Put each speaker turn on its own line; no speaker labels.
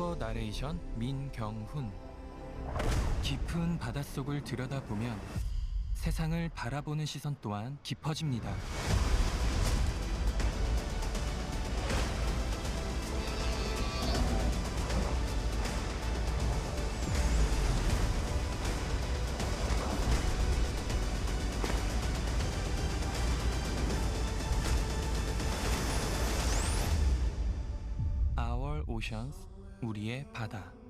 한국어 나레이션 민경훈. 깊은 바닷속을 들여다보면 세상을 바라보는 시선 또한 깊어집니다. Our Oceans, 우리의 바다.